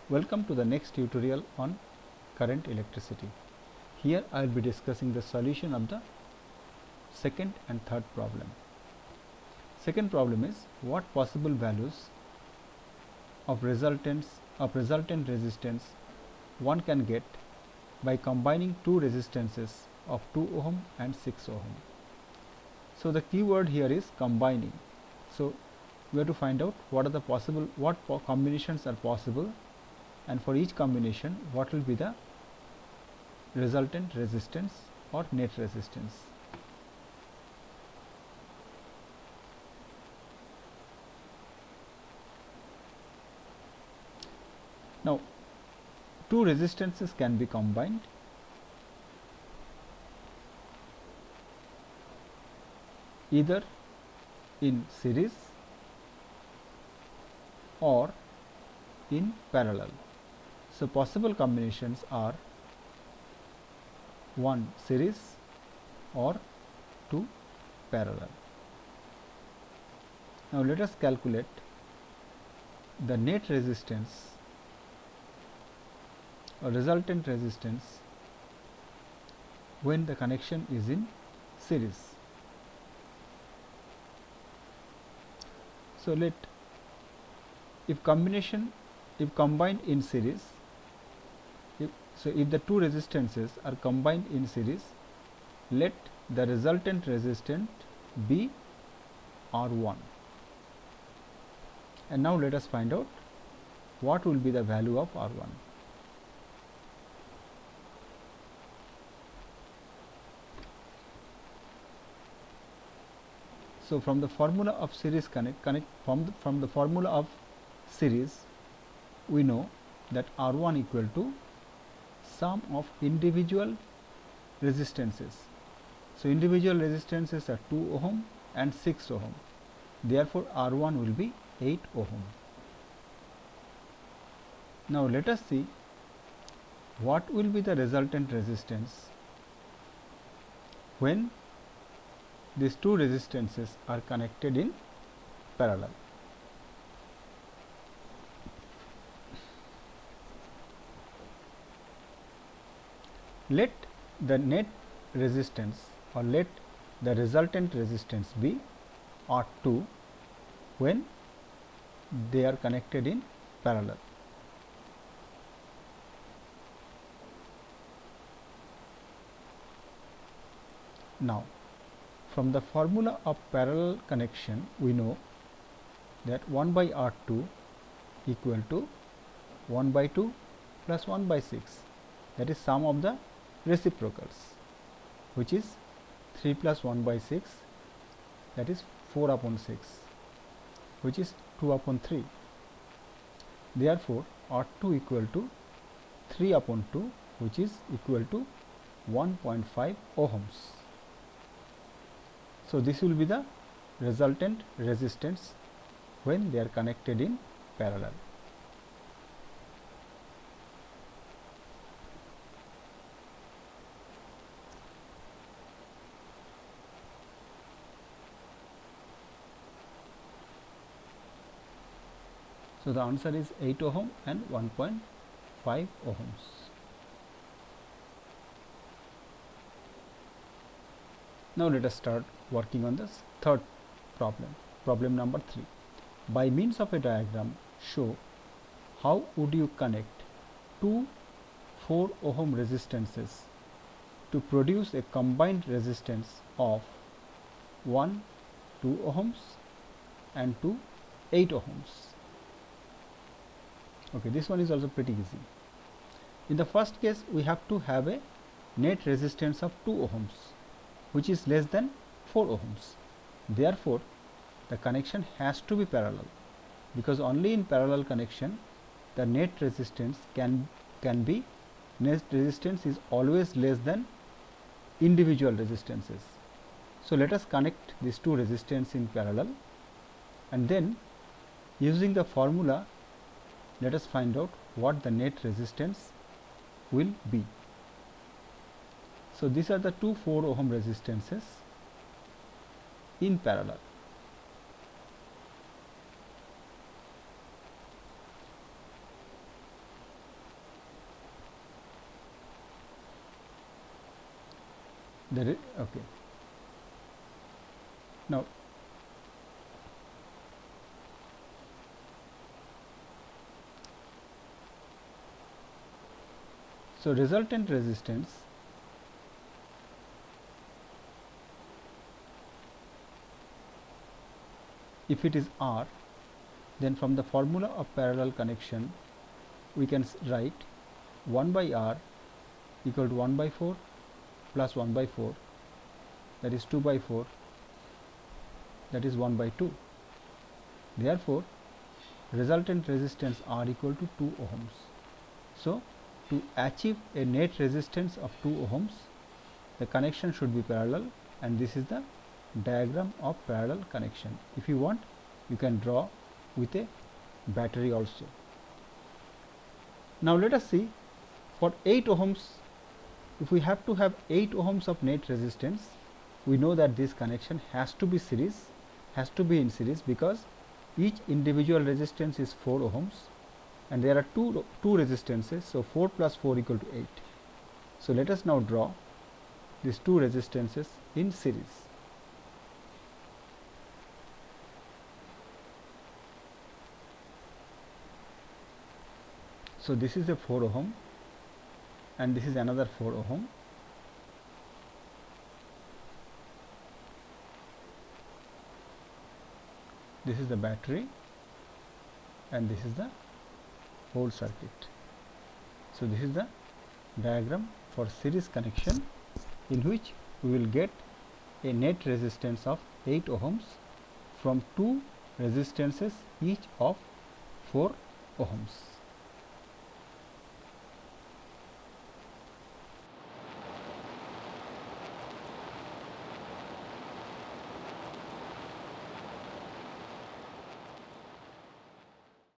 Welcome to the next tutorial on current electricity. Here I will be discussing the solution of the second and third problem. Second problem is what possible values of resultant resistance one can get by combining two resistances of 2 ohm and 6 ohm. So the key word here is combining. So we have to find out what are the possible combinations are possible, and for each combination what will be the resultant resistance or net resistance. Now two resistances can be combined either in series or in parallel. So possible combinations are 1 series or 2 parallel. Now let us calculate the net resistance or resultant resistance when the connection is in series. So if combined in series, if the two resistances are combined in series, let the resultant resistance be R1. And now let us find out what will be the value of R1. So from the formula of series from the formula of series, we know that R1 equal to sum of individual resistances. So individual resistances are 2 ohm and 6 ohm. Therefore R1 will be 8 ohm. Now let us see what will be the resultant resistance when these two resistances are connected in parallel. Let the net resistance or let the resultant resistance be R2 when they are connected in parallel. Now from the formula of parallel connection, we know that 1 by R2 equal to 1 by 2 plus 1 by 6, that is sum of the reciprocals, which is 3 plus 1 by 6, that is 4 upon 6, which is 2 upon 3. Therefore R2 equal to 3 upon 2, which is equal to 1.5 ohms. So this will be the resultant resistance when they are connected in parallel. So the answer is 8 ohm and 1.5 ohms. Now let us start working on this third problem, problem number 3. By means of a diagram, show how would you connect two 4 ohm resistances to produce a combined resistance of 1 2 ohms and 2 8 ohms. Okay, this one is also pretty easy. In the first case, we have to have a net resistance of 2 ohms, which is less than 4 ohms. Therefore the connection has to be parallel, because only in parallel connection the net resistance is always less than individual resistances. So let us connect these two resistance in parallel, and then using the formula let us find out what the net resistance will be. So these are the two 4 ohm resistances in parallel. okay. Now so resultant resistance if it is R, then from the formula of parallel connection we can write 1 by R equal to 1 by 4 plus 1 by 4, that is 2 by 4, that is 1 by 2. Therefore, resultant resistance R equal to 2 ohms. So, to achieve a net resistance of 2 ohms, the connection should be parallel, and this is the diagram of parallel connection. If you want, you can draw with a battery also. Now let us see, for 8 ohms, if we have to have 8 ohms of net resistance, we know that this connection has to be in series, because each individual resistance is 4 ohms and there are two resistances, so 4 plus 4 equal to 8. So let us now draw these two resistances in series. So this is a 4 ohm and this is another 4 ohm. This is the battery and this is the whole circuit. So this is the diagram for series connection, in which we will get a net resistance of 8 ohms from two resistances each of 4 ohms.